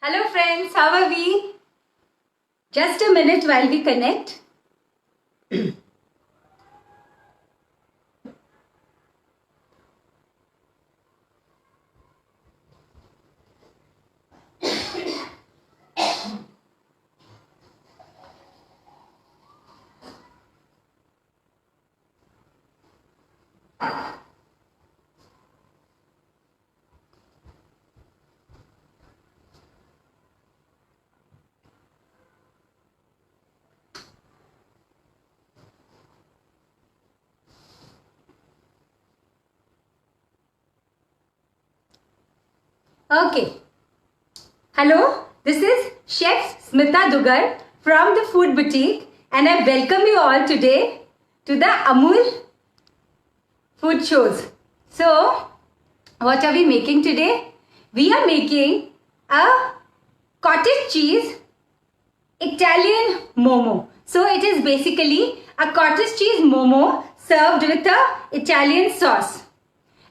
Hello friends, how are we? Just a minute while we connect. Okay. Hello, this is Chef Smita Dugar from the Food Boutique and I welcome you all today to the Amul Food Shows. So, what are we making today? We are making a cottage cheese Italian momo. So, it is basically a cottage cheese momo served with a Italian sauce.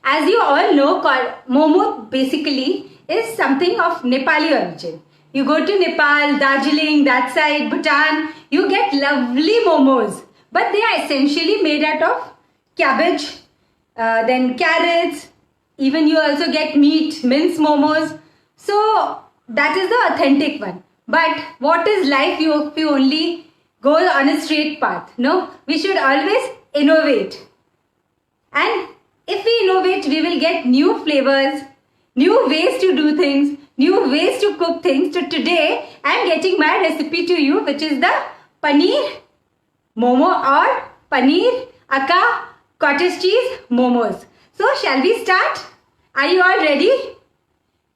As you all know, momo basically is something of Nepali origin. You go to Nepal, Darjeeling, that side, Bhutan, you get lovely momos. But they are essentially made out of cabbage, then carrots, even you also get meat, minced momos. So that is the authentic one. But what is life if you only go on a straight path? No, we should always innovate. And if we innovate, we will get new flavors, new ways to do things, new ways to cook things. So today, I am getting my recipe to you, which is the paneer momo or paneer akka cottage cheese momos. So shall we start? Are you all ready?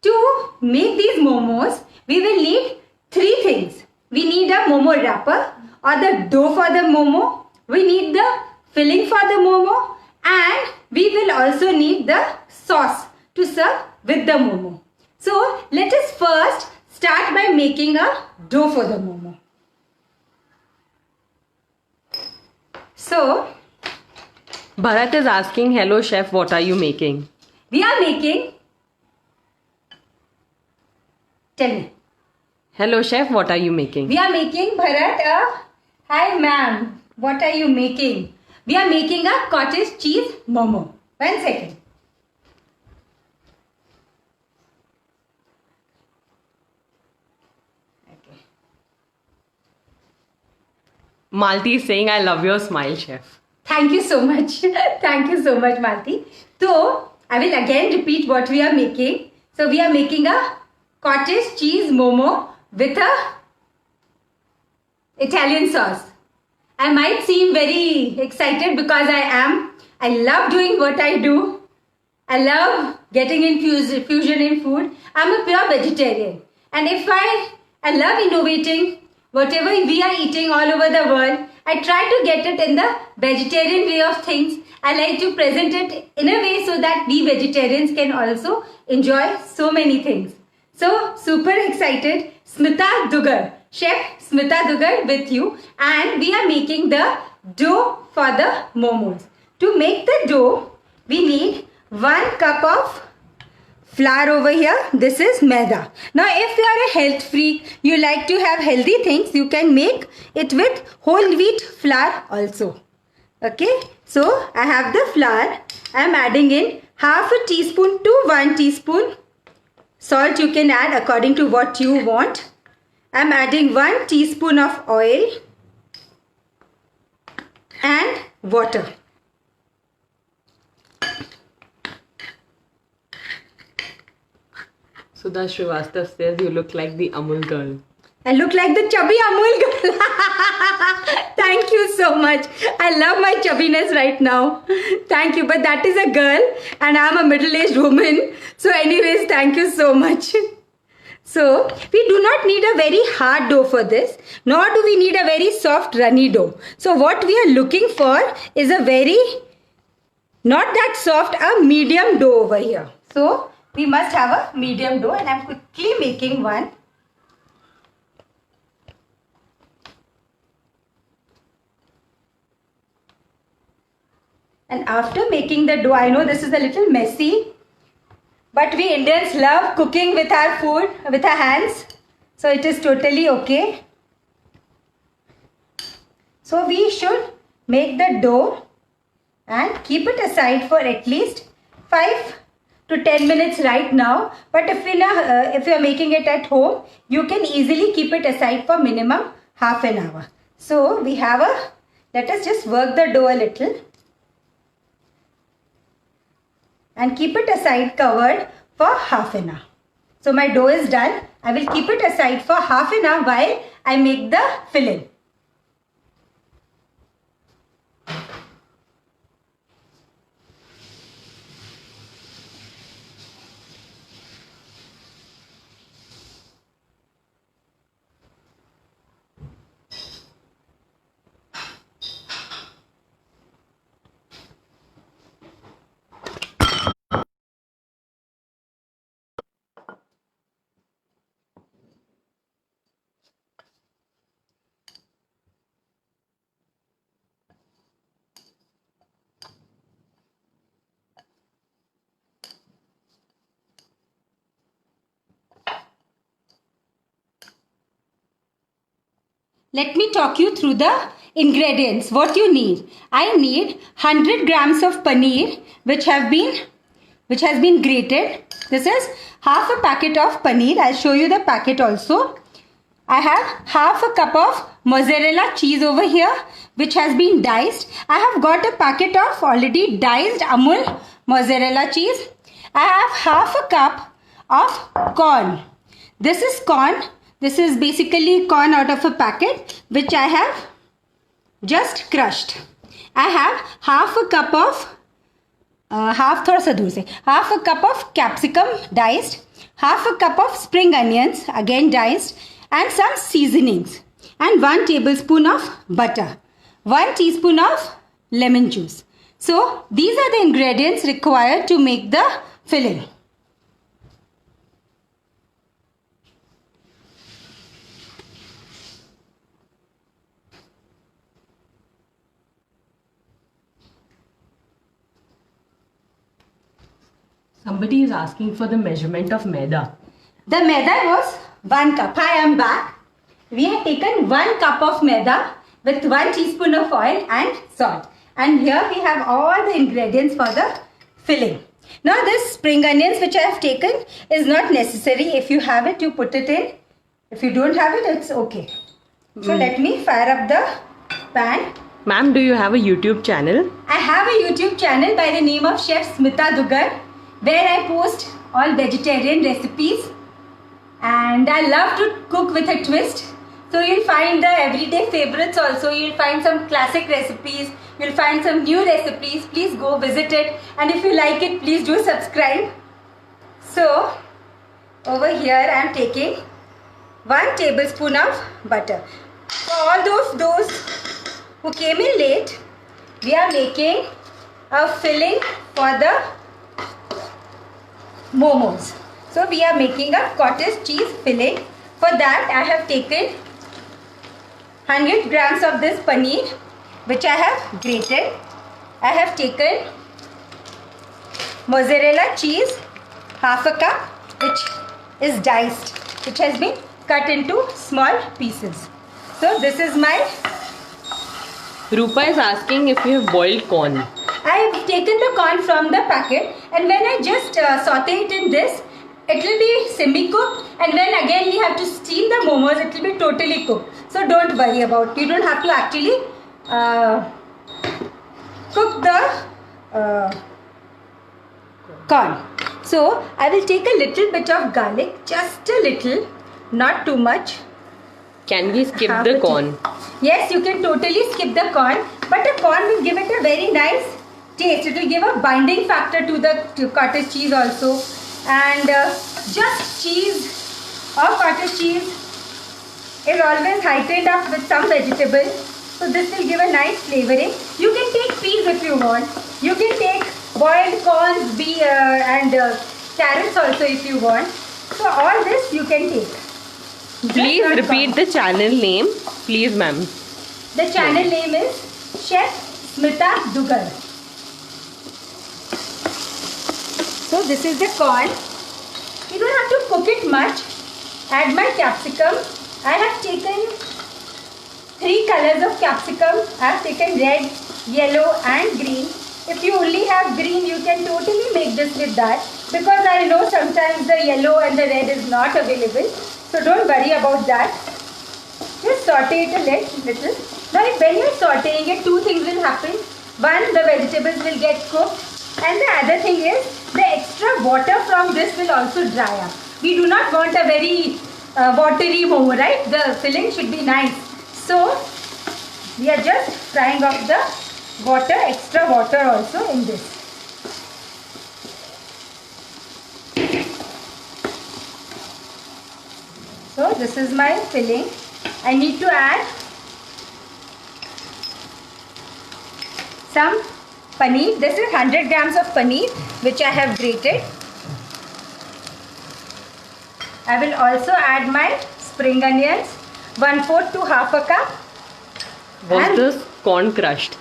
To make these momos, we will need three things. We need a momo wrapper or the dough for the momo. We need the filling for the momo. And we will also need the sauce to serve with the momo. So let us first start by making a dough for the momo. So Bharat is asking, hello chef, what are you making? We are making, tell me. Hello chef, what are you making? We are making, Bharat, hi ma'am, what are you making? We are making a cottage cheese momo. 1 second. Okay. Malti is saying, I love your smile, chef. Thank you so much. Thank you so much, Malti. So, I will again repeat what we are making. So, we are making a cottage cheese momo with a Italian sauce. I might seem very excited because I am. I love doing what I do. I love getting in fusion in food. I'm a pure vegetarian. And I love innovating whatever we are eating all over the world. I try to get it in the vegetarian way of things. I like to present it in a way so that we vegetarians can also enjoy so many things. So, super excited. Smita Dugar. Chef Smita Dugar with you, and we are making the dough for the momos. To make the dough, we need 1 cup of flour over here. This is maida. Now, if you are a health freak, you like to have healthy things, you can make it with whole wheat flour also. Okay, so I have the flour. I am adding in half a teaspoon to 1 teaspoon. Salt you can add according to what you want. I am adding 1 teaspoon of oil and water. Sudha Srivastav says you look like the Amul girl. I look like the chubby Amul girl. Thank you so much. I love my chubbiness right now. Thank you. But that is a girl and I am a middle-aged woman. So anyways, thank you so much. So, we do not need a very hard dough for this, nor do we need a very soft runny dough. So, what we are looking for is a very, not that soft, a medium dough over here. So, we must have a medium dough and I am quickly making one. And after making the dough, I know this is a little messy. But we Indians love cooking with our food, with our hands. So it is totally okay. So we should make the dough and keep it aside for at least 5 to 10 minutes right now. But if you are making it at home, you can easily keep it aside for minimum half an hour. So we have let us just work the dough a little and keep it aside covered for half an hour. So my dough is done. I will keep it aside for half an hour while I make the filling. Let me talk you through the ingredients. What you need. I need 100 grams of paneer which has been grated. This is half a packet of paneer. I'll show you the packet also. I have half a cup of mozzarella cheese over here which has been diced. I have got a packet of already diced Amul mozzarella cheese. I have half a cup of corn. This is corn. This is basically corn out of a packet which I have just crushed. I have half a cup of half a cup of capsicum diced, half a cup of spring onions again diced, and some seasonings, and 1 tablespoon of butter, 1 teaspoon of lemon juice. So these are the ingredients required to make the filling. Somebody is asking for the measurement of maida. The maida was 1 cup. I am back. We have taken 1 cup of maida with 1 teaspoon of oil and salt. And here we have all the ingredients for the filling. Now this spring onions which I have taken is not necessary. If you have it, you put it in. If you don't have it, it's okay. So let me fire up the pan. Ma'am, do you have a YouTube channel? I have a YouTube channel by the name of Chef Smita Dugar, where I post all vegetarian recipes, and I love to cook with a twist. So you'll find the everyday favorites also. You'll find some classic recipes. You'll find some new recipes. Please go visit it, and if you like it, please do subscribe. So over here I am taking 1 tablespoon of butter. For all those who came in late, we are making a filling for the momos. So we are making a cottage cheese filling. For that I have taken 100 grams of this paneer which I have grated. I have taken mozzarella cheese, half a cup, which is diced, which has been cut into small pieces. So this is my... Rupa is asking if you have boiled corn. I have taken the corn from the packet, and when I just saute it in this, it will be semi-cooked, and when again we have to steam the momos, it will be totally cooked. So don't worry about it. You don't have to actually cook the corn. So I will take a little bit of garlic, just a little, not too much. Can we skip the corn? Yes, you can totally skip the corn, but the corn will give it a very nice taste. It will give a binding factor to the cottage cheese also, and just cheese or cottage cheese is always heightened up with some vegetables, so this will give a nice flavoring. You can take peas if you want. You can take boiled corns, and carrots also if you want. So all this you can take. Please repeat the channel name, please, ma'am. The channel name is Chef Smita Dugar. So this is the corn. You don't have to cook it much. Add my capsicum. I have taken 3 colors of capsicum. I have taken red, yellow and green. If you only have green, you can totally make this with that, because I know sometimes the yellow and the red is not available. So don't worry about that. Just saute it a little. Now when you are sauteing it, 2 things will happen. One, the vegetables will get cooked, and the other thing is the extra water from this will also dry up. We do not want a very watery momo, right? The filling should be nice. So we are just frying off the water, extra water also in this. So this is my filling. I need to add some paneer. This is 100 grams of paneer which I have grated. I will also add my spring onions, 1/4 to half a cup. Was the corn crushed?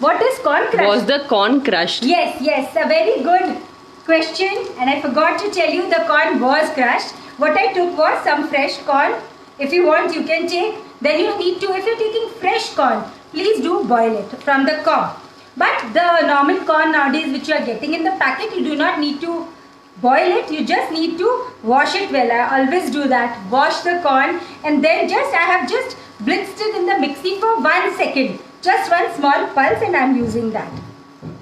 What is corn crushed? Was the corn crushed? Yes, a very good question, and I forgot to tell you the corn was crushed. What I took was some fresh corn. If you want, you can take. Then you need to, if you're taking fresh corn, please do boil it from the cob. But the normal corn nowadays which you are getting in the packet, you do not need to boil it. You just need to wash it well. I always do that. Wash the corn, and then I have just blitzed it in the mixie for 1 second. Just one small pulse, and I'm using that.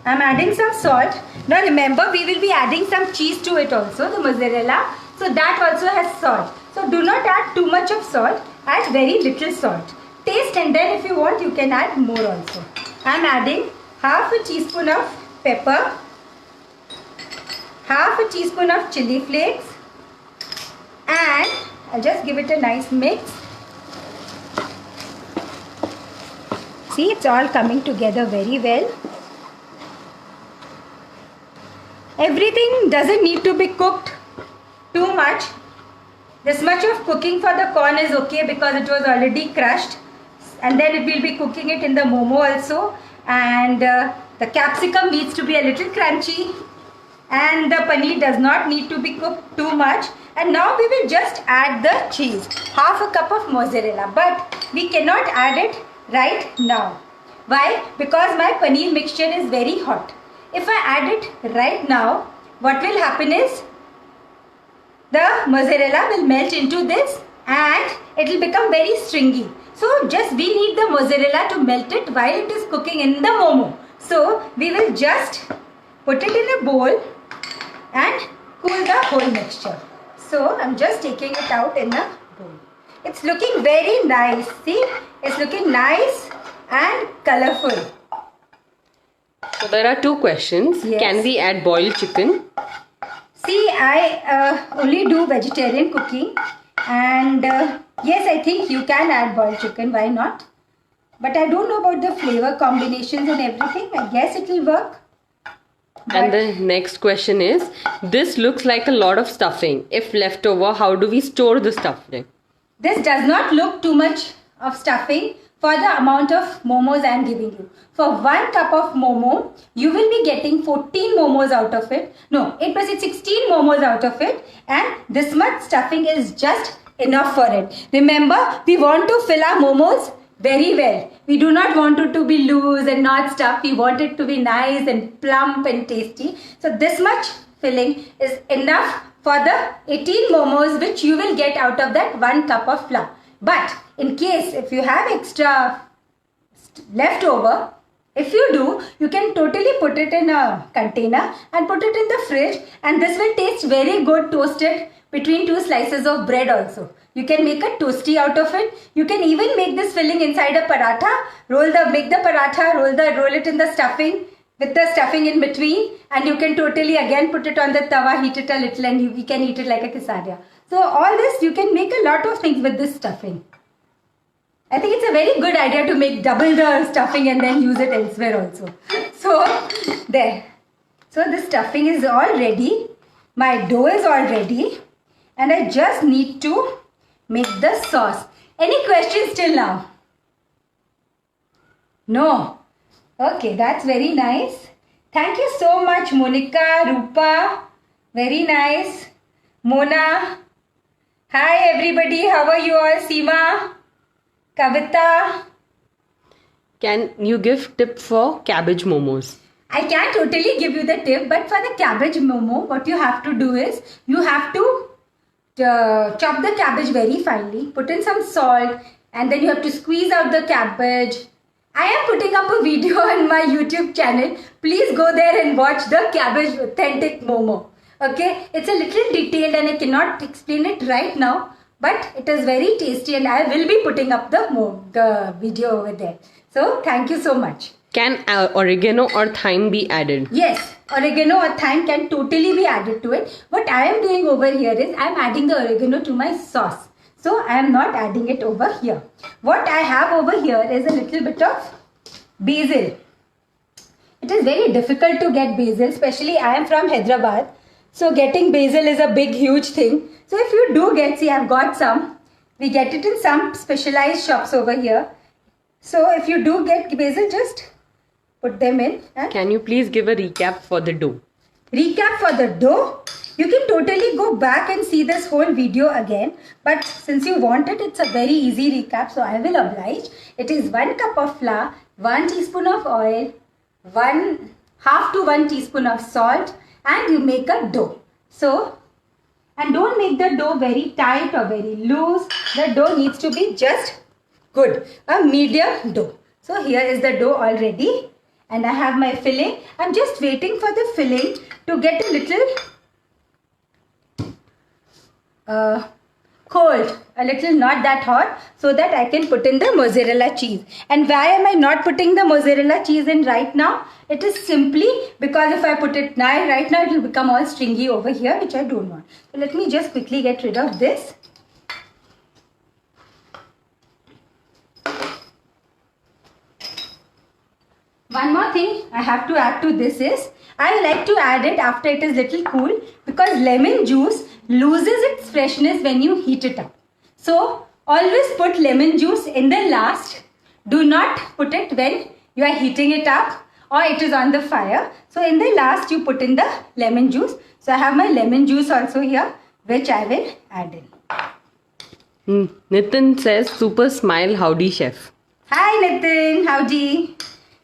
I'm adding some salt. Now remember, we will be adding some cheese to it also, the mozzarella. So that also has salt. So do not add too much of salt. Add very little salt. Taste, and then if you want, you can add more also. I'm adding half a teaspoon of pepper, half a teaspoon of chili flakes, and I'll just give it a nice mix. See, it's all coming together very well. Everything doesn't need to be cooked too much. This much of cooking for the corn is okay because it was already crushed, and then it will be cooking it in the momo also, and the capsicum needs to be a little crunchy, and the paneer does not need to be cooked too much. And now we will just add the cheese, half a cup of mozzarella, but we cannot add it right now. Why? Because my paneer mixture is very hot. If I add it right now, what will happen is the mozzarella will melt into this and it will become very stringy. So we need the mozzarella to melt it while it is cooking in the momo. So we will just put it in a bowl and cool the whole mixture. So I'm just taking it out in a bowl. It's looking very nice. See, it's looking nice and colorful. So there are 2 questions. Yes. Can we add boiled chicken? See, I only do vegetarian cooking, and yes, I think you can add boiled chicken, why not? But I don't know about the flavor combinations and everything. I guess it will work. And the next question is, this looks like a lot of stuffing. If left over, how do we store the stuffing? This does not look too much of stuffing for the amount of momos I am giving you. For 1 cup of momo, you will be getting 14 momos out of it. No, 16 momos out of it, and this much stuffing is just enough for it. Remember, we want to fill our momos very well. We do not want it to be loose and not stuffed. We want it to be nice and plump and tasty. So this much filling is enough for the 18 momos which you will get out of that 1 cup of flour. But in case if you have extra left over, if you do, you can totally put it in a container and put it in the fridge, and this will taste very good toasted between 2 slices of bread also. You can make a toasty out of it. You can even make this filling inside a paratha. Make the paratha, roll it in the stuffing with the stuffing in between, and you can totally again put it on the tawa, heat it a little, and you can eat it like a quesadilla. So all this, you can make a lot of things with this stuffing. I think it's a very good idea to make double the stuffing and then use it elsewhere also. So there. So the stuffing is all ready. My dough is all ready. And I just need to make the sauce. Any questions till now? No. Okay, that's very nice. Thank you so much, Monica, Rupa. Very nice. Mona. Hi, everybody. How are you all? Seema, Kavita. Can you give tip for cabbage momos? I can totally give you the tip, but for the cabbage momo, what you have to do is you have to chop the cabbage very finely, put in some salt, and then you have to squeeze out the cabbage. I am putting up a video on my YouTube channel. Please go there and watch the cabbage authentic momo. Okay, it's a little detailed and I cannot explain it right now, but it is very tasty and I will be putting up the video over there. So thank you so much. Can oregano or thyme be added? Yes, oregano or thyme can totally be added to it. What I am doing over here is I am adding the oregano to my sauce. So I am not adding it over here. What I have over here is a little bit of basil. It is very difficult to get basil, especially I am from Hyderabad. So getting basil is a big huge thing. So if you do get, see, I've got some. We get it in some specialized shops over here. So if you do get basil, just put them in. Can you please give a recap for the dough? Recap for the dough. You can totally go back and see this whole video again. But since you want it, it's a very easy recap. So I will oblige. It is 1 cup of flour, 1 teaspoon of oil, half to 1 teaspoon of salt, and you make a dough. So, and don't make the dough very tight or very loose. The dough needs to be just good, a medium dough. So here is the dough already. And I have my filling. I'm just waiting for the filling to get a little cold, a little not that hot, so that I can put in the mozzarella cheese. And why am I not putting the mozzarella cheese in right now? It is simply because if I put it now, right now, it will become all stringy over here, which I don't want. So let me just quickly get rid of this. One more thing I have to add to this is, I like to add it after it is little cool, because lemon juice loses its freshness when you heat it up. So always put lemon juice in the last. Do not put it when you are heating it up or it is on the fire. So in the last you put in the lemon juice. So I have my lemon juice also here, which I will add in. Nitin says, super smile, howdy chef. Hi Nitin, howdy.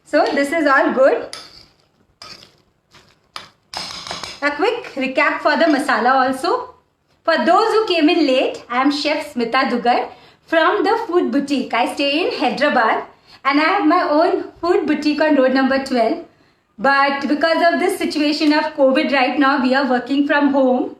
So this is all good. A quick recap for the masala also. For those who came in late, I am Chef Smita Dugar from the Food Boutique. I stay in Hyderabad and I have my own food boutique on road number 12. But because of this situation of COVID right now, we are working from home.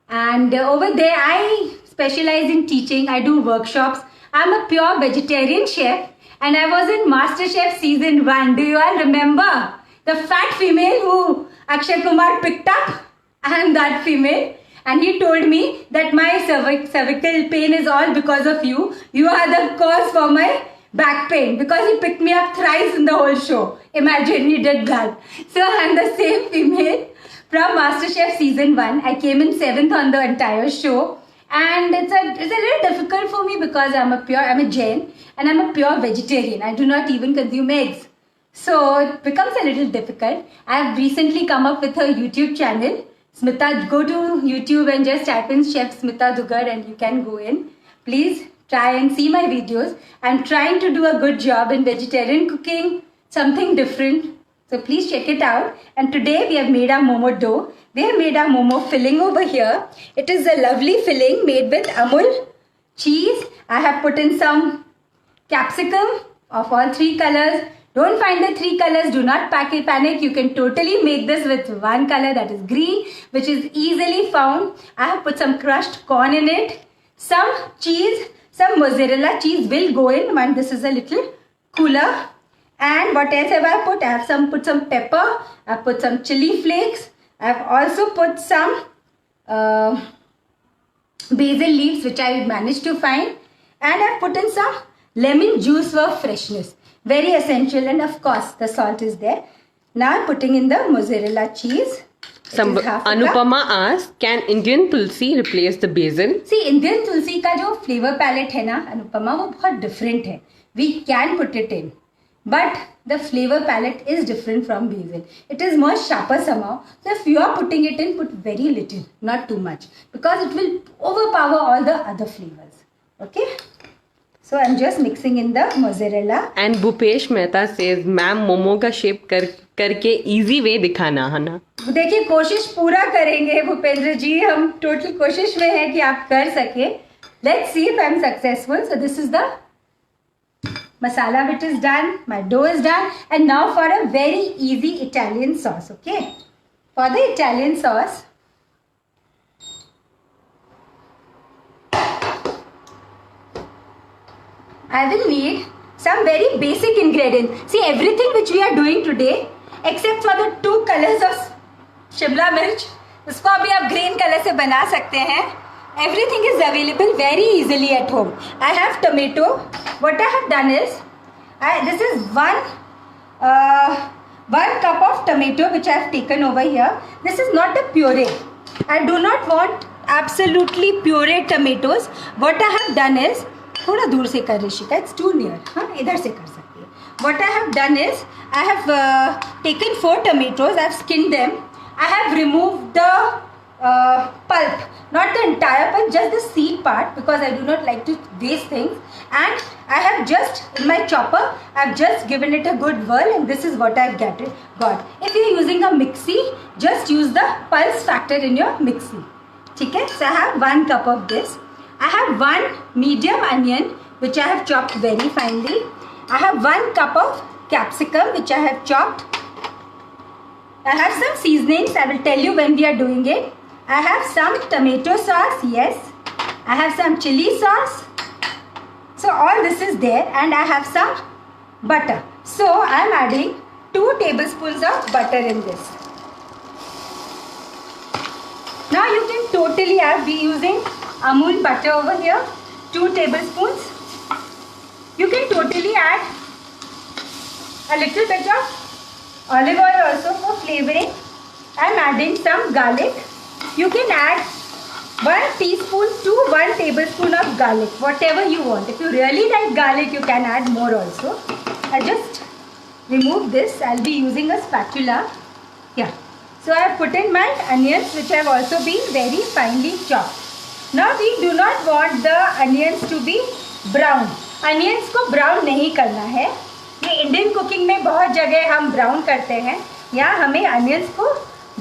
And over there, I specialize in teaching. I do workshops. I'm a pure vegetarian chef. And I was in MasterChef season 1. Do you all remember? The fat female who Akshay Kumar picked up? I am that female. And he told me that my cervical pain is all because of you. You are the cause for my back pain. Because he picked me up thrice in the whole show. Imagine, he did that. So I am the same female from MasterChef season 1. I came in 7th on the entire show. And it's a little difficult for me because I'm a Jain and I'm a pure vegetarian. I do not even consume eggs. So it becomes a little difficult. I have recently come up with a YouTube channel. Smita, go to YouTube and just type in Chef Smita Dugar and you can go in. Please try and see my videos. I'm trying to do a good job in vegetarian cooking, something different. So please check it out. And today we have made our momo dough. We have made our momo filling over here. It is a lovely filling made with Amul cheese. I have put in some capsicum of all 3 colors. Don't find the 3 colors. Do not panic. You can totally make this with 1 color, that is green, which is easily found. I have put some crushed corn in it. Some cheese, some mozzarella cheese will go in when this is a little cooler. And what else have I put? I have put some pepper. I have put some chili flakes. I have also put some basil leaves, which I managed to find. And I have put in some lemon juice for freshness. Very essential. And of course, the salt is there. Now I'm putting in the mozzarella cheese. Anupama asked, can Indian tulsi replace the basil? See, Indian tulsi का जो flavor palette है ना, Anupama, वो बहुत different है. We can put it in. but the flavor palette is different from basil. It is more sharper somehow. So if you are putting it in, put very little, not too much, because it will overpower all the other flavors. Okay. So I'm just mixing in the mozzarella. And Bhupesh Mehta says, ma'am momo का shape करके easy way दिखाना है ना. देखिए कोशिश पूरा करेंगे भूपेंद्र जी, हम टोटल कोशिश में है कि आप कर सके. Let's see if I'm successful. So this is the masala which is done, my dough is done, and now for a very easy Italian sauce. Okay, for the Italian sauce, I will need some very basic ingredients. See, everything which we are doing today, except for the 2 colors of Shimla मिर्च, उसको अभी आप green colour से बना सकते हैं. Everything is available very easily at home. I have tomato. What I have done is, this is one cup of tomato which I have taken over here. This is not a puree. I do not want absolutely pureed tomatoes. What I have done is, थोड़ा दूर से कर Rishika, it's too near. हाँ, इधर से कर सकती है. What I have done is, I have taken 4 tomatoes. I have skinned them. I have removed the pulp, not the entire pulp, just the seed part, because I do not like to waste things. And I have just, in my chopper, I have just given it a good whirl, and this is what I have got. If you are using a mixie, just use the pulse factor in your mixie. Okay? So I have 1 cup of this. I have 1 medium onion which I have chopped very finely. I have 1 cup of capsicum which I have chopped. I have some seasonings. I will tell you when we are doing it. I have some tomato sauce. Yes. I have some chili sauce. So all this is there, and I have some butter. So I am adding 2 tablespoons of butter in this. Now you can totally be using Amul butter over here, 2 tablespoons. You can totally add a little bit of olive oil also for flavoring. I am adding some garlic. You can add 1 teaspoon to 1 tablespoon of garlic, whatever you want. If you really like garlic, you can add more also. I just remove this. I'll be using a spatula. Yeah. So I have put in my onions, which have also been very finely chopped. Now we do not want the onions to be brown. Onions को brown नहीं करना है. ये Indian cooking में बहुत जगह हम brown करते हैं. यहाँ हमें अनियंस को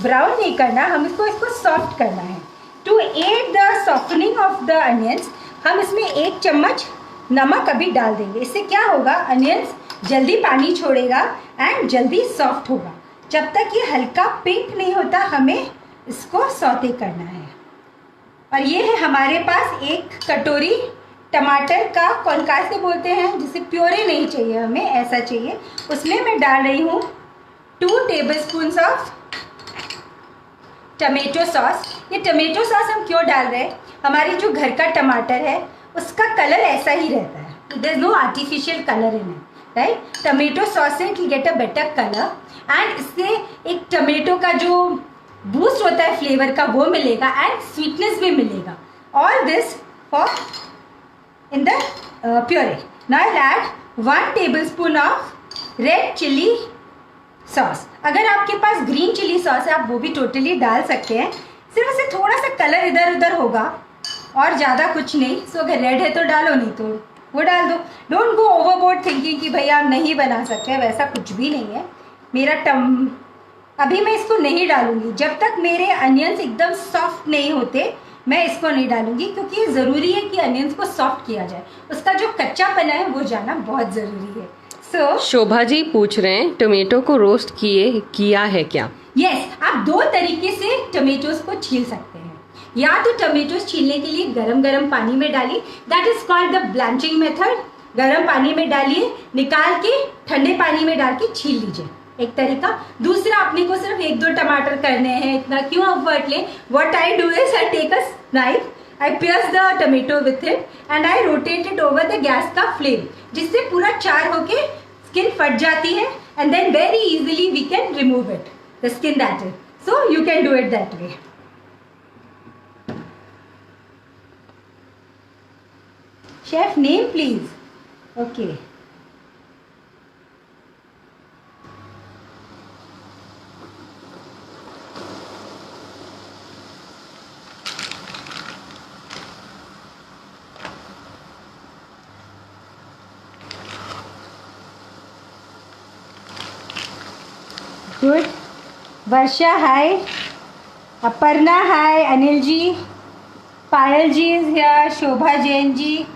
ब्राउन नहीं करना, हम इसको सॉफ्ट करना है. To add the softening of the onions, हम इसमें 1 चम्मच नमक अभी डाल देंगे. इससे क्या होगा, अनियंस जल्दी पानी छोड़ेगा एंड जल्दी सॉफ्ट होगा. जब तक ये हल्का पिंक नहीं होता, हमें इसको सौते करना है. और ये है हमारे पास 1 कटोरी टमाटर का, कौन से बोलते हैं, जिसे प्योरे नहीं चाहिए, हमें ऐसा चाहिए. उसमें मैं डाल रही हूँ 2 टेबलस्पून्स ऑफ टमेटो सॉस. ये टमेटो सॉस हम क्यों डाल रहे हैं, हमारी जो घर का टमाटर है उसका कलर ऐसा ही रहता है. There is no artificial colour in it, right. Tomato sauce से it will get a better colour, and इससे एक टमेटो का जो बूस्ट होता है फ्लेवर का, वो मिलेगा, एंड स्वीटनेस भी मिलेगा. All this for in the puree. Now I'll add 1 tablespoon of red chili sauce. अगर आपके पास ग्रीन चिली सॉस है, आप वो भी टोटली डाल सकते हैं. सिर्फ इससे थोड़ा सा कलर इधर उधर होगा और ज़्यादा कुछ नहीं. सो अगर रेड है तो डालो, नहीं तो वो डाल दो. डोंट गो ओवरबोर्ड थिंकिंग कि भैया आप नहीं बना सकते, वैसा कुछ भी नहीं है. मेरा अभी मैं इसको नहीं डालूंगी जब तक मेरे अनियंस एकदम सॉफ्ट नहीं होते. मैं इसको नहीं डालूंगी क्योंकि ये ज़रूरी है कि अनियंस को सॉफ्ट किया जाए. उसका जो कच्चापना है वो जाना बहुत ज़रूरी है. सो शोभा जी पूछ रहे हैं, टोमेटो को रोस्ट किया है क्या? यस, आप 2 तरीके से टमेटोज को छील सकते हैं. या तो टमेटोज छीलने के लिए गरम गरम पानी में डालिए, that is called the blanching method. गरम पानी में डालिए, निकाल के ठंडे पानी में डाल के छील लीजिए, एक तरीका. दूसरा, अपने को सिर्फ 1-2 टमाटर करने हैं, इतना क्यों एफर्ट लें. What I do is I take a knife, I pierce the tomato with it and I rotate it over the gas का फ्लेम, जिससे पूरा चार होके स्किन फट जाती है, and then very easily we can remove it the skin that is. So you can do it that way. Chef name please. Okay. Good. Varsha, hi. Aparna, hi. Anil ji. Payal ji is here. Shobha Jain ji.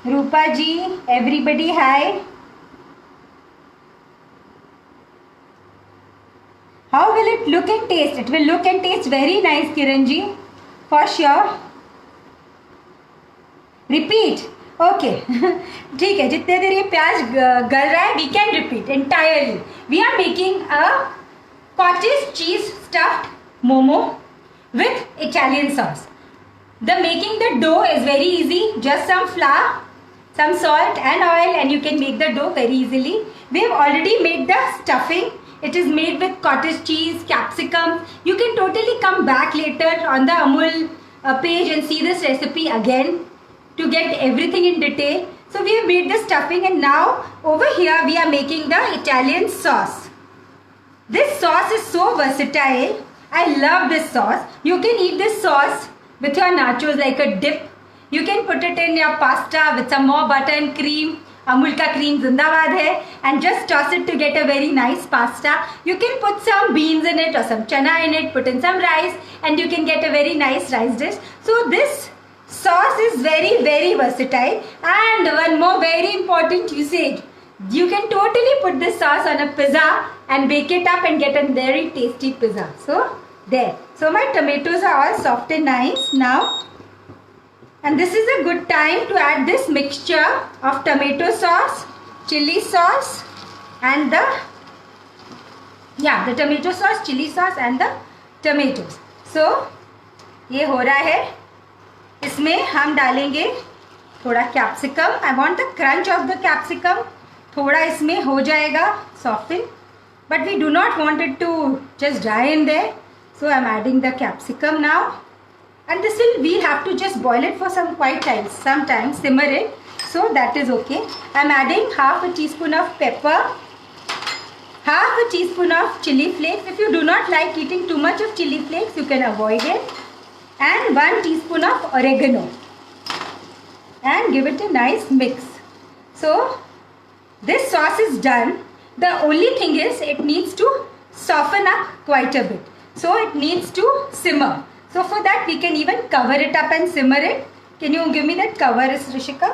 Rupa ji. Everybody, hi. How will it look and taste? It will look and taste very nice, Kiran ji. For sure. Repeat. Okay. ठीक है, जितने देर ये प्याज गल रहा है, we can repeat entirely. We are making a cottage cheese stuffed momo with Italian sauce. The making the dough is very easy. Just some flour, some salt and oil, and you can make the dough very easily. We have already made the stuffing. It is made with cottage cheese, capsicum. You can totally come back later on the Amul page and see this recipe again to get everything in detail. So we have made the stuffing, and now over here we are making the Italian sauce. This sauce is so versatile. I love this sauce. You can eat this sauce with your nachos like a dip. You can put it in your pasta with some more butter and cream. Amul ka cream zindabad hai, and just toss it to get a very nice pasta. You can put some beans in it or some chana in it, put in some rice, and you can get a very nice rice dish. So this sauce is very, very versatile. And one more very important usage. You can totally put this sauce on a pizza and bake it up and get a very tasty pizza. So there. So my tomatoes are all soft and nice now. And this is a good time to add this mixture of tomato sauce, chili sauce and the tomato sauce, chili sauce and the tomatoes. So ये हो रहा है. इसमें हम डालेंगे थोड़ा capsicum. I want the crunch of the capsicum. थोड़ा इसमें हो जाएगा soften, but we do not want it to just dry in there. So I am adding the capsicum now, and this will, we'll have to just boil it for some quite time, sometimes simmer it, so that is okay. I'm adding half a teaspoon of pepper, half a teaspoon of chili flakes. If you do not like eating too much of chili flakes, you can avoid it, and 1 teaspoon of oregano, and give it a nice mix. So this sauce is done. The only thing is it needs to soften up quite a bit, so it needs to simmer. So for that we can even cover it up and simmer it. Can you give me that cover, Rishika?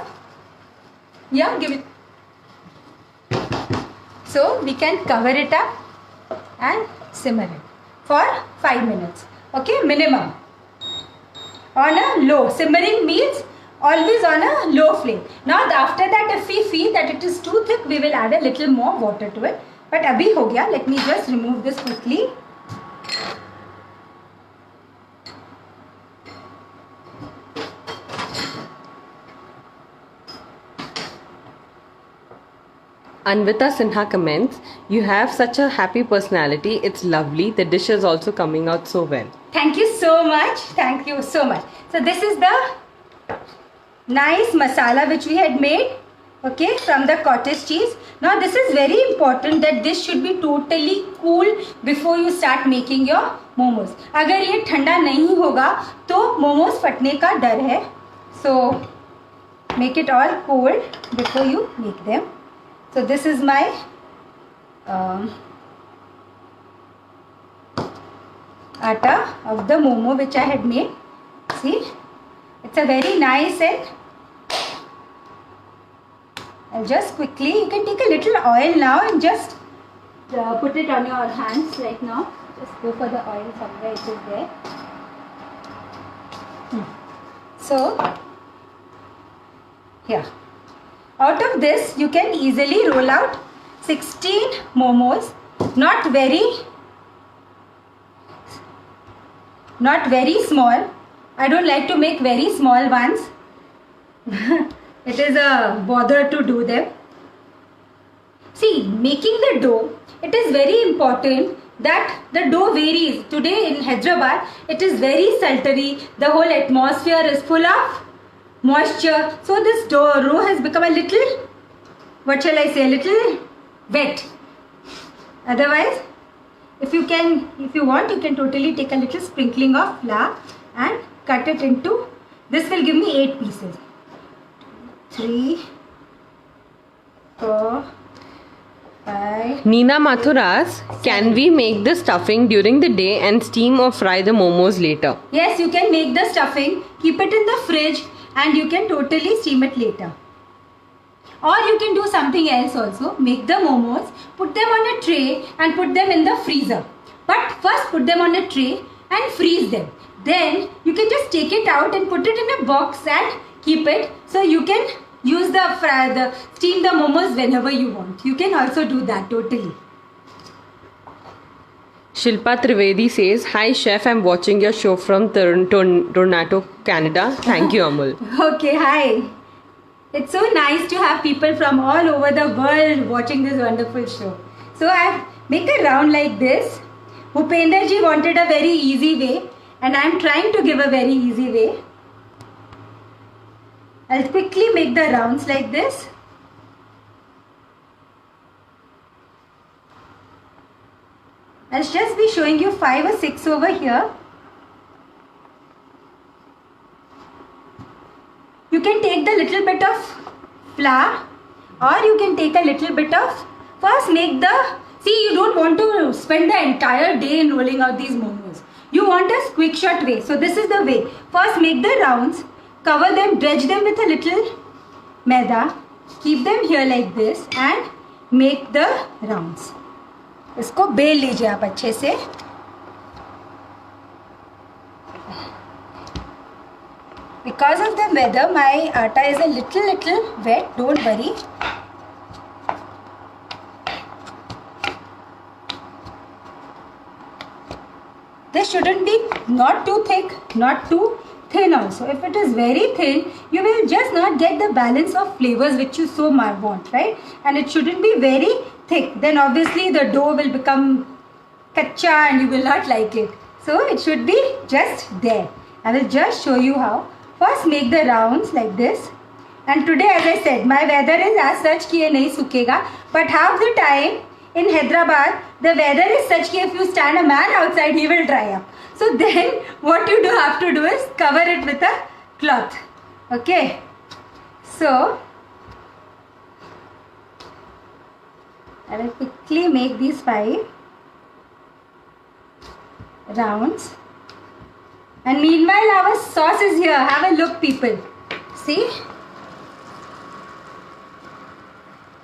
Yeah, give it. So we can cover it up and simmer it for 5 minutes. Okay, minimum. On a low. Simmering means always on a low flame. Now after that, if we feel that it is too thick, we will add a little more water to it. But abhi ho gaya. Let me just remove this quickly. Anvita Sinha comments, you have such a happy personality. It's lovely. The dish is also coming out so well. Thank you so much. Thank you so much. So this is the nice masala which we had made, okay, from the cottage cheese. Now this is very important that this should be totally cool before you start making your momos. अगर ये ठंडा नहीं होगा तो momos फटने का डर है. So make it all cold before you make them. So this is my atta of the momo which I had made. See, it's a very nice, and I'll just quickly, you can take a little oil now and just put it on your hands right now. Just go for the oil somewhere, it is there. So here, out of this you can easily roll out 16 momos. Not very small. I don't like to make very small ones. It is a bother to do them. See, making the dough, it is very important that the dough varies. Today in Hyderabad, it is very sultry. The whole atmosphere is full of moisture. So this dough has become a little, what shall I say, a little wet. Otherwise, if you want, you can totally take a little sprinkling of flour and cut it into, this will give me 8 pieces. 3, 4, 5. Nina Mathur asks, can we make the stuffing during the day and steam or fry the momos later? Yes, you can make the stuffing, keep it in the fridge, and you can totally steam it later. Or you can do something else also. Make the momos, put them on a tray and put them in the freezer. But first put them on a tray and freeze them. Then you can just take it out and put it in a box and keep it. So you can use steam the momos whenever you want. You can also do that totally. Shilpa Trivedi says, hi chef, I'm watching your show from Toronto, Canada. Thank you, Amul. Okay, hi. It's so nice to have people from all over the world watching this wonderful show. So I make a round like this. Bhupender ji wanted a very easy way and I'm trying to give a very easy way. I'll quickly make the rounds like this. I'll just be showing you 5 or 6 over here. You can take the little bit of flour or you can take a little bit of, first make the, see, you don't want to spend the entire day in rolling out these momos. You want a quick short way. So this is the way. First make the rounds, cover them, dredge them with a little maida, keep them here like this and make the rounds. इसको bell लीजिए आप अच्छे से. Because of the weather, my atta is a little wet. Don't worry. This shouldn't be not too thick, not too thin also. If it is very thin, you will just not get the balance of flavors which you so want, right? And it shouldn't be very thick. Then obviously the dough will become kacha and you will not like it. So it should be just there. I will just show you how. First make the rounds like this. And today, as I said, my weather is as such कि ये नहीं सूखेगा. But half the time in Hyderabad, the weather is such that if you stand a man outside, he will dry up. So then what you have to do is cover it with a cloth. Okay. So I will quickly make these 5 rounds. And meanwhile our sauce is here. Have a look, people. See?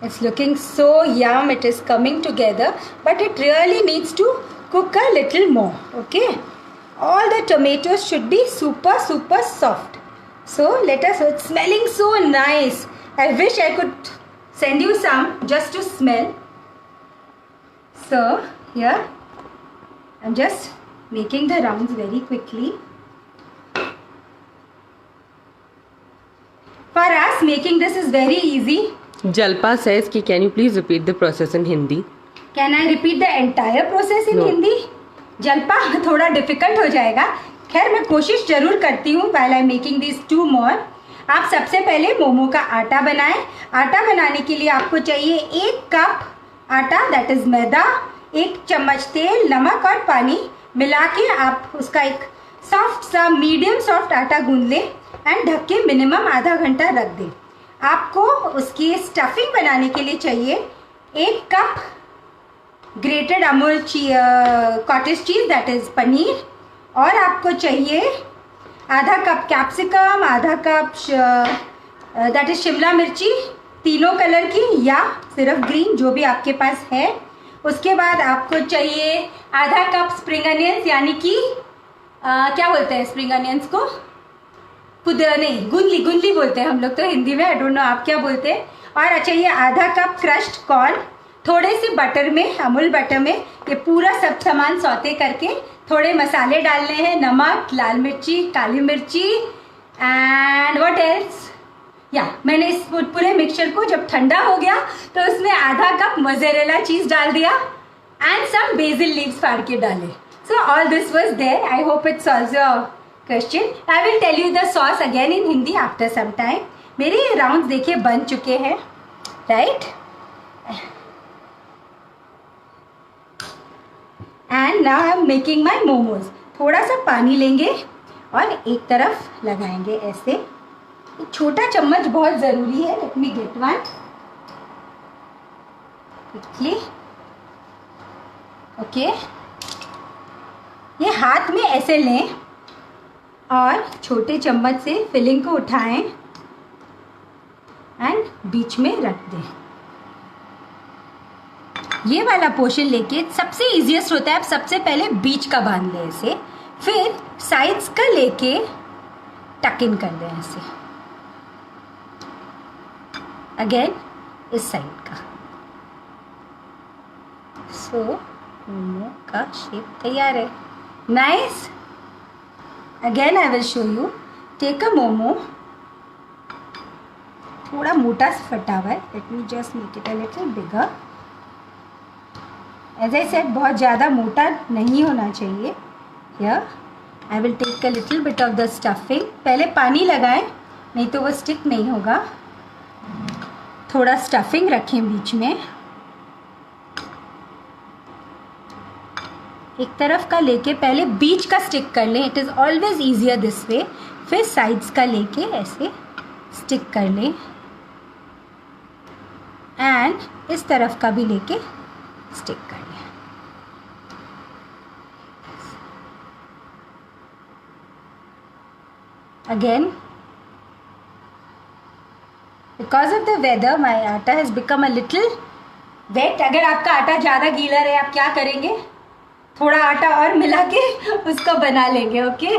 It's looking so yum. It is coming together. But it really needs to cook a little more. Okay? All the tomatoes should be super soft. So it's smelling so nice. I wish I could send you some just to smell. So here I'm just making the rounds very quickly. For us, making this is very easy. Jalpa says, can you please repeat the process in Hindi? Can I repeat the entire process in Hindi? Jalpa थोड़ा difficult हो जाएगा. खैर मैं कोशिश जरूर करती हूँ while I'm making these 2 more. आप सबसे पहले मोमो का आटा बनाएं. आटा बनाने के लिए आपको चाहिए 1 कप आटा, that is मैदा, 1 चम्मच तेल, नमक और पानी मिला के आप उसका एक सॉफ्ट सा मीडियम सॉफ्ट आटा गूंद लें एंड ढक के मिनिमम आधा घंटा रख दें. आपको उसकी स्टफिंग बनाने के लिए चाहिए 1 cup grated Amul cottage cheese, that is paneer, और आपको चाहिए आधा कप कैप्सिकम, आधा कप दैट इज़ शिमला मिर्ची, तीनों कलर की या सिर्फ ग्रीन, जो भी आपके पास है. उसके बाद आपको चाहिए आधा कप स्प्रिंग अनियंस, यानी कि क्या बोलते हैं स्प्रिंग अनियंस को? नहीं, गुंदली बोलते हैं हम लोग तो हिंदी में. आई डोंट नो आप क्या बोलते हैं. और चाहिए आधा कप क्रश्ड कॉर्न. थोड़े से बटर में, अमूल बटर में ये पूरा सब सामान सौते करके थोड़े मसाले डालने हैं, नमक, लाल मिर्ची, काली मिर्ची एंड व्हाट एल्स. मैंने इस पूरे मिक्सचर को जब ठंडा हो गया तो उसमें आधा कप मोज़रेला चीज़ डाल दिया एंड सम बेसिल लीव्स फाड़ के डाले. So all this was there. I hope it solves your question. I will tell you the sauce again in Hindi after some time. मेरे राउंड देखिए बन चुके हैं, right? And now I am making my momos. थोड़ा सा पानी लेंगे और एक तरफ लगाएंगे ऐसे. एक छोटा चम्मच बहुत ज़रूरी है. लेट मी गेट वन. क्विकली। ओके, ये हाथ में ऐसे लें और छोटे चम्मच से फिलिंग को उठाएं एंड बीच में रख दें। ये वाला पोर्शन लेके सबसे इजीएस्ट होता है, आप सबसे पहले बीच का बांध लें ऐसे, फिर साइड्स का लेके टक इन कर दें ऐसे, अगेन इस साइड का। सो मोमो का शेप तैयार है। Nice. Again I will show you. Take a momo, थोड़ा मोटा सा फटा हुआ है, let me just make it a little bigger. As I said, बहुत ज़्यादा मोटा नहीं होना चाहिए। Here I will take a little bit of the stuffing. पहले पानी लगाएं, नहीं तो वो स्टिक नहीं होगा। थोड़ा स्टफिंग रखें बीच में, एक तरफ का लेके पहले बीच का स्टिक कर लें, it is always easier this way. फिर साइड्स का लेके ऐसे स्टिक कर लें एंड इस तरफ का भी लेके स्टिक कर लें। Again, because of the weather my atta has become a little wet. अगर आपका आटा ज़्यादा गीला रहे, आप क्या करेंगे, थोड़ा आटा और मिला के उसको बना लेंगे। Okay,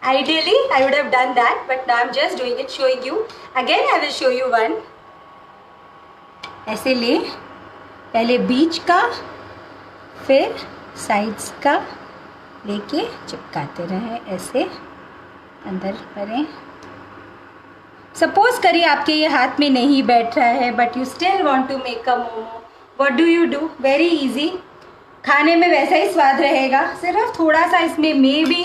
ideally I would have done that, but now I am just doing it, showing you. Again I will show you one. ऐसे ले, पहले बीच का फिर साइड्स का लेके चिपकाते रहें, ऐसे अंदर करें। सपोज करिए आपके ये हाथ में नहीं बैठ रहा है, but you still want to make a momo, what do you do? Very easy, खाने में वैसा ही स्वाद रहेगा, सिर्फ थोड़ा सा इसमें मे भी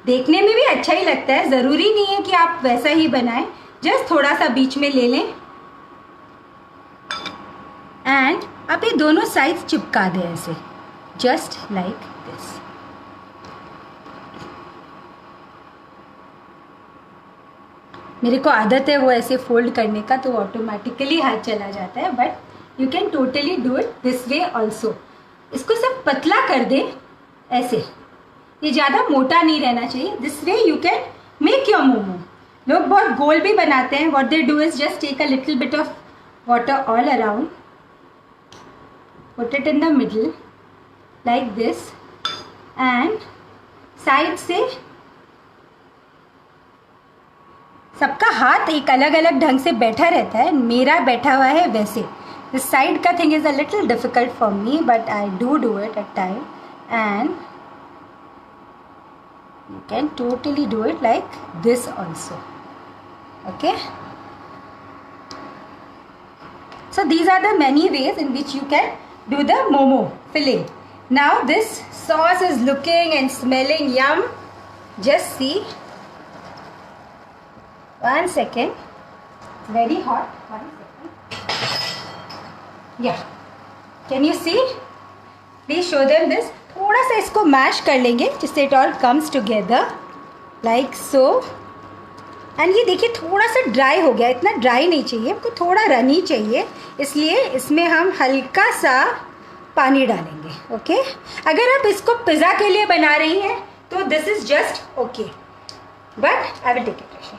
देखने में भी अच्छा ही लगता है। ज़रूरी नहीं है कि आप वैसा ही बनाएं, जस्ट थोड़ा सा बीच में ले लें एंड आप ये दोनों साइड्स चिपका दें ऐसे, जस्ट लाइक दिस। मेरे को आदत है वो ऐसे फोल्ड करने का, तो ऑटोमेटिकली हाथ चला जाता है, but you can totally do it this way also. इसको सब पतला कर दे ऐसे, ये ज़्यादा मोटा नहीं रहना चाहिए। This way you can make your momo. लोग बहुत गोल भी बनाते हैं। What they do is just take a little bit of water all around, put it in the middle like this and side से सबका हाथ एक अलग अलग ढंग से बैठा रहता है, मेरा बैठा हुआ है वैसे। This side का thing is a little difficult for me, but I do it at time, and you can totally do it like this also. Okay? So these are the many ways in which you can do the momo filling. Now this sauce is looking and smelling yum. Just see. One second. It's very hot. One second. Yeah, can you see? Please show them this. थोड़ा सा इसको mash कर लेंगे जिससे it all comes together like so. And ये देखिए थोड़ा सा ड्राई हो गया, इतना ड्राई नहीं चाहिए हमको, थोड़ा रनी चाहिए, इसलिए इसमें हम हल्का सा पानी डालेंगे। ओके, अगर आप इसको पिज़्ज़ा के लिए बना रही हैं तो this is just okay, but I will take it.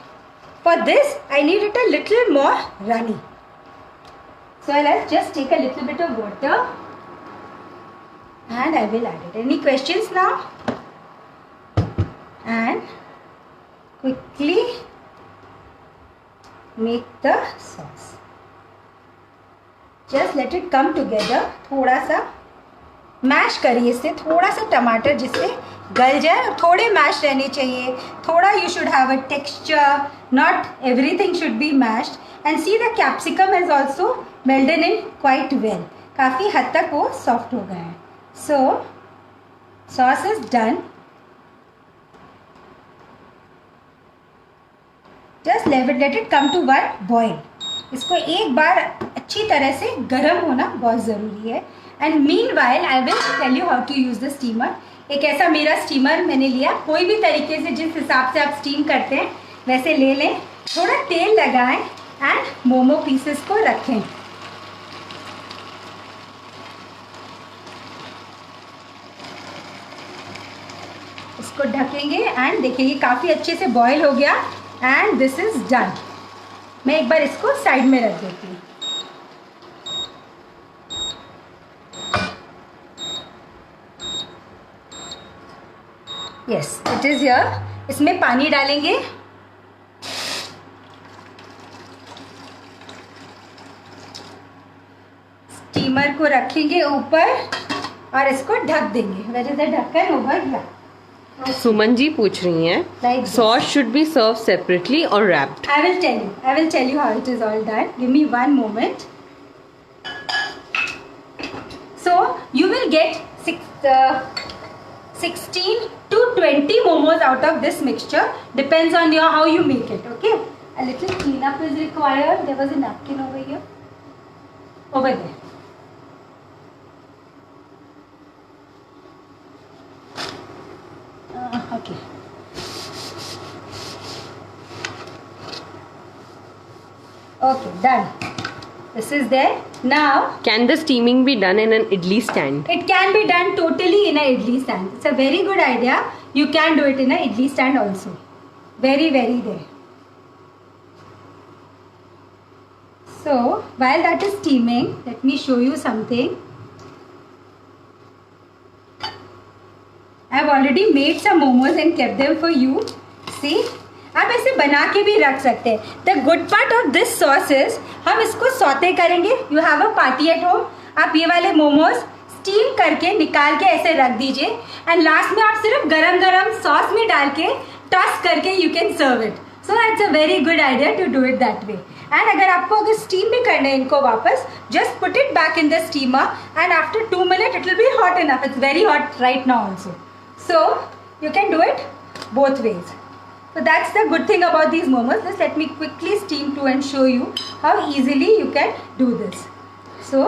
For this I need it a little more runny. So let's just take a little bit of water and I will add it. Any questions now? And quickly make the sauce. Just let it come together. थोड़ा सा mash करिए इससे, थोड़ा सा टमाटर जिससे गल जाए, और थोड़े मैश रहने चाहिए, थोड़ा you should have a texture, not everything should be mashed. And see the capsicum has also melded in quite well. काफ़ी हद तक वो सॉफ्ट हो गया है. So sauce is done. Just let it come to one boil. इसको एक बार अच्छी तरह से गर्म होना बहुत ज़रूरी है. And meanwhile I will tell you how to use the steamer. एक ऐसा मेरा स्टीमर मैंने लिया, कोई भी तरीके से जिस हिसाब से आप स्टीम करते हैं वैसे ले लें. थोड़ा तेल लगाएं एंड मोमो पीसेस को रखें. इसको ढकेंगे एंड देखिए ये काफ़ी अच्छे से बॉईल हो गया एंड दिस इज डन. मैं एक बार इसको साइड में रख देती हूँ. Yes it is here. इसमें पानी डालेंगे. स्टीमर को रखेंगे ऊपर और इसको ढक देंगे. Where is the dhakkan? Over here. Suman ji पूछ रही हैं, Like this. Sauce should be serve separately और wrapped. I will tell you. I will tell you how it is all done. Give me one moment. So you will get 16 to 20 momos out of this mixture. Depends on how you make it. Okay. A little cleanup is required. There was a napkin over here. Over there. Okay. Okay, done. This is there. Now, Can the steaming be done in an idli stand? it can be done totally in an idli stand. It's a very good idea. You can do it in an idli stand also. Very, very there. So, while that is steaming, let me show you something. I have already made some momos and kept them for you. See? आप ऐसे बना के भी रख सकते हैं. The good part of this sauce is हम इसको सौते करेंगे. You have a party at home. आप ये वाले मोमोज स्टीम करके निकाल के ऐसे रख दीजिए एंड लास्ट में आप सिर्फ गरम गरम सॉस में डाल के टॉस करके you can serve it. So it's a very good idea to do it that way. And अगर आपको अगर स्टीम भी करना है इनको वापस, just put it back in the steamer and after 2 minutes it will be hot enough. It's very hot right now also. So you can do it both ways. So that's the good thing about these momos. Just let me quickly steam two and show you how easily you can do this. So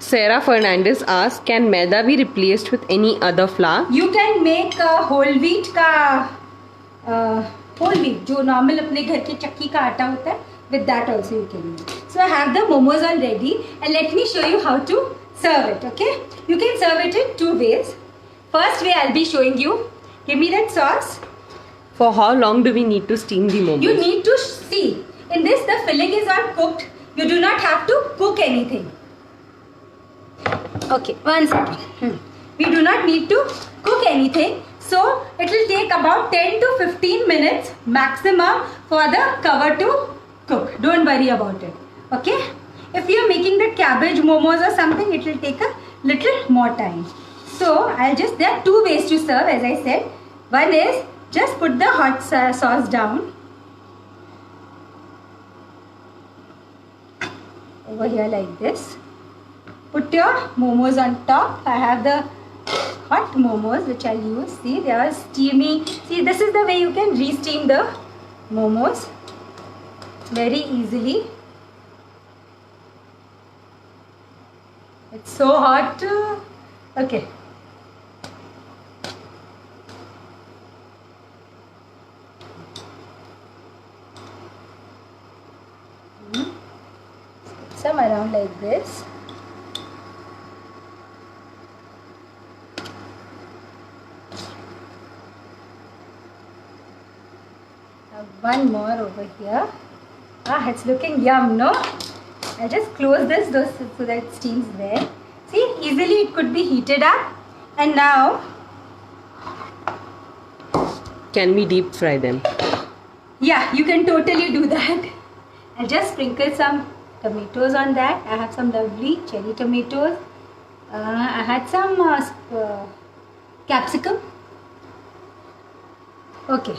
Sarah Fernandez asks, can maida be replaced with any other flour? you can make whole wheat का whole wheat जो normal अपने घर के चक्की का आटा होता है, with that also you can make. So I have the momos all ready and let me show you how to serve it. Okay, you can serve it in two ways. First way I'll be showing you. Give me that sauce. For how long do we need to steam the momos? You need to see. In this the filling is all cooked. You do not have to cook anything. Okay, one second. We do not need to cook anything. So it will take about 10 to 15 minutes maximum for the cover to cook. Don't worry about it. Okay. If you are making the cabbage momos or something, it will take a little more time. So there are two ways to serve, as I said. One is just put the hot sauce down over here like this. Put your momos on top. I have the hot momos which I'll use. See, they are steamy. See, this is the way you can re-steam the momos very easily. It's so hot. Okay. Some around like this. One more over here. It's looking yum, no? I'll just close this so that it steams there. See, easily it could be heated up. And now, Can we deep fry them? yeah, you can totally do that. I'll just sprinkle some tomatoes on that. I have some lovely cherry tomatoes. I had some capsicum. Okay,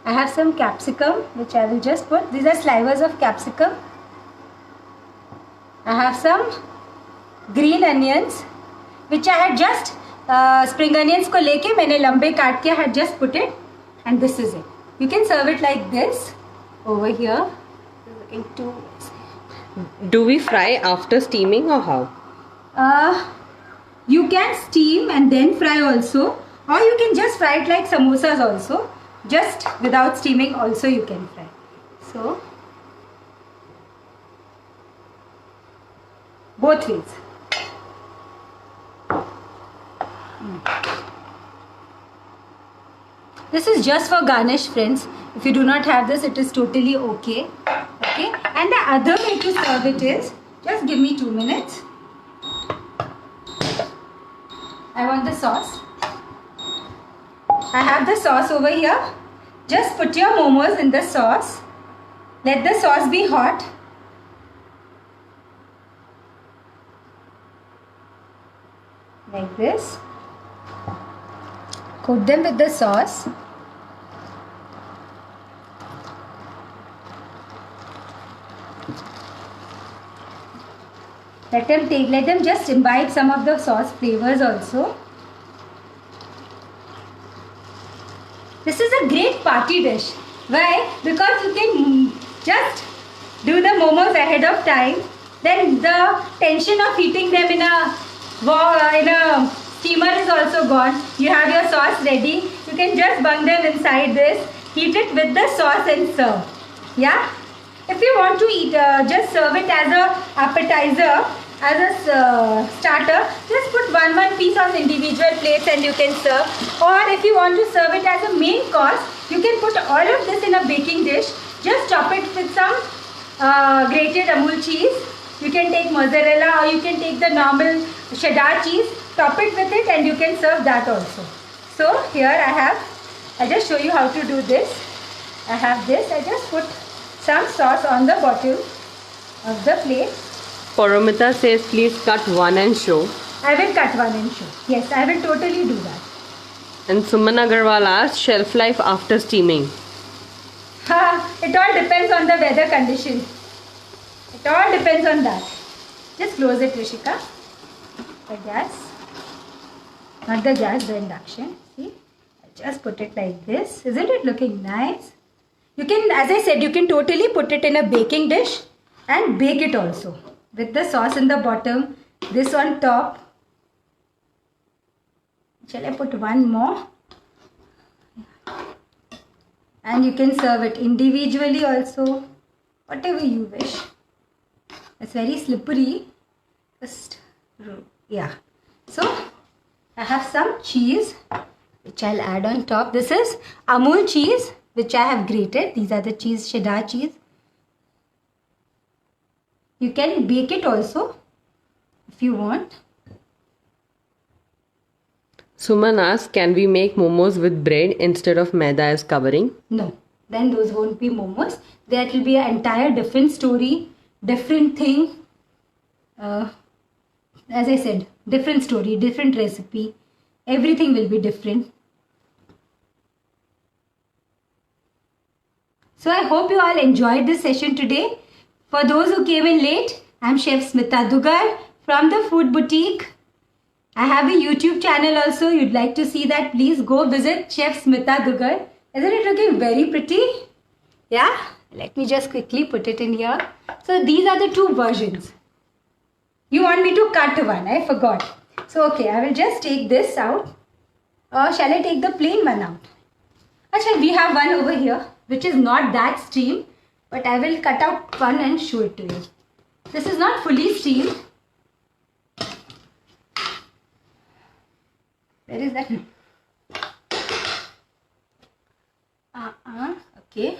I have some capsicum which I will just put. These are slivers of capsicum. I have some green onions which I had just spring onions को लेके मैंने लंबे काट के I had just put it, and this is it. You can serve it like this over here. Looking too. Do we fry after steaming or how? You can steam and then fry also, or you can just fry it like samosas also, just without steaming also you can fry. So both ways. This is just for garnish, friends. If you do not have this, it is totally okay. Okay. And the other way to serve it is, just give me 2 minutes. I want the sauce. I have the sauce over here. Just put your momos in the sauce. Let the sauce be hot. Like this. Coat them with the sauce. Let them just imbibe some of the sauce flavors also. This is a great party dish. Why? Because you can just do the momos ahead of time. Then the tension of heating them in a steamer is also gone. You have your sauce ready. You can just bung them inside this. Heat it with the sauce and serve. Yeah? If you want to eat, just serve it as a appetizer, as a starter, just put one piece on individual plates and you can serve. Or if you want to serve it as a main course, you can put all of this in a baking dish. Just top it with some grated Amul cheese. You can take mozzarella or you can take the normal cheddar cheese, top it with it and you can serve that also. So here I'll just show you how to do this. I have this. I just put some sauce on the bottom of the plate. Paramita says please cut one and show. I will cut one and show. Yes, I will totally do that. And Suman Agarwal asks shelf life after steaming. It all depends on the weather condition. It all depends on that. Just close it, Rishika. The gas. Not the gas, the induction. See? Just put it like this. Isn't it looking nice? You can, as I said, you can totally put it in a baking dish and bake it also. With the sauce in the bottom, this on top. Shall I put one more? And you can serve it individually also. Whatever you wish. It's very slippery. Just, yeah. So, I have some cheese which I'll add on top. This is Amul cheese which I have grated. These are the cheese, cheddar cheese. You can bake it also if you want. Suman asks, can we make momos with bread instead of maida as covering? No. Then those won't be momos. That will be an entire different story, different thing. As I said, different story, different recipe. Everything will be different. So I hope you all enjoyed this session today. For those who came in late, I'm Chef Smita Dugar from the Food Boutique. I have a YouTube channel also. You'd like to see that? Please go visit Chef Smita Dugar. Isn't it looking very pretty? Yeah? Let me just quickly put it in here. So these are the two versions. You want me to cut one? I forgot. So okay, I will just take this out. Or shall I take the plain one out? Actually, we have one over here which is not that steamed. But I will cut out one and show it to you. This is not fully steamed. Where is that? Okay.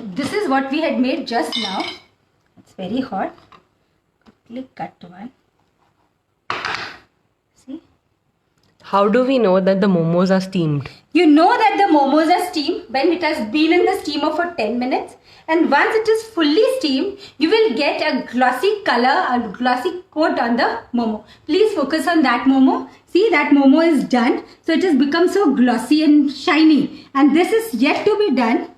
This is what we had made just now. It's very hot. Quickly cut one. See? How do we know that the momos are steamed? You know that the momos are steamed when it has been in the steamer for 10 minutes. And once it is fully steamed, you will get a glossy color, a glossy coat on the momo. Please focus on that momo. See, that momo is done. So it has become so glossy and shiny. And this is yet to be done.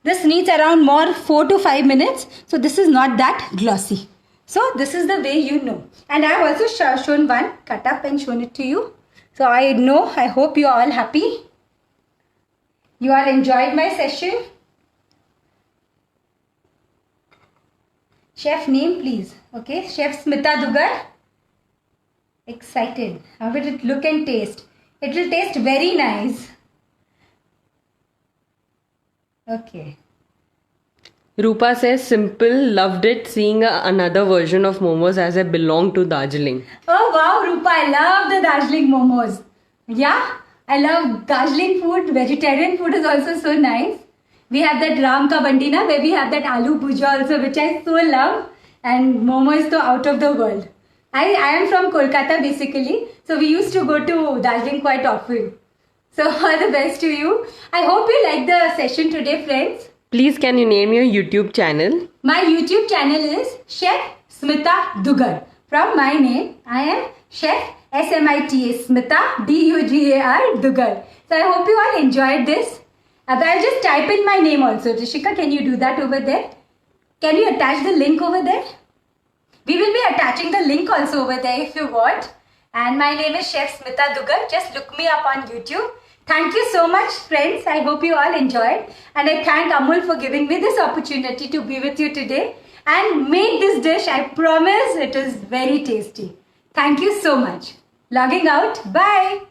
This needs around more 4 to 5 minutes. So this is not that glossy. So this is the way you know. And I have also shown one, cut up and shown it to you. So I hope you are all happy. You all enjoyed my session. Chef name please. Okay, Chef Smita Dugar. Excited. How will it look and taste? It will taste very nice. Okay. Rupa says simple, loved it, seeing another version of momos as I belong to Darjeeling. Oh wow, Rupa, I love the Darjeeling momos. Yeah, I love Darjeeling food. Vegetarian food is also so nice. We have that Ram Ka Bandina where we have that aloo bhuja also, which I so love. And momo is so out of the world. I am from Kolkata basically, so we used to go to Darjeeling quite often. So all the best to you. I hope you liked the session today, friends. Please, can you name your YouTube channel? My YouTube channel is Chef Smita Dugar. From my name, I am Chef SMITA Smita DUGAR Dugar. So I hope you all enjoyed this. I'll just type in my name also. Rishika, can you do that over there? Can you attach the link over there? We will be attaching the link also over there if you want. And my name is Chef Smita Dugar. Just look me up on YouTube. Thank you so much, friends. I hope you all enjoyed. And I thank Amul for giving me this opportunity to be with you today and make this dish. I promise it is very tasty. Thank you so much. Logging out. Bye.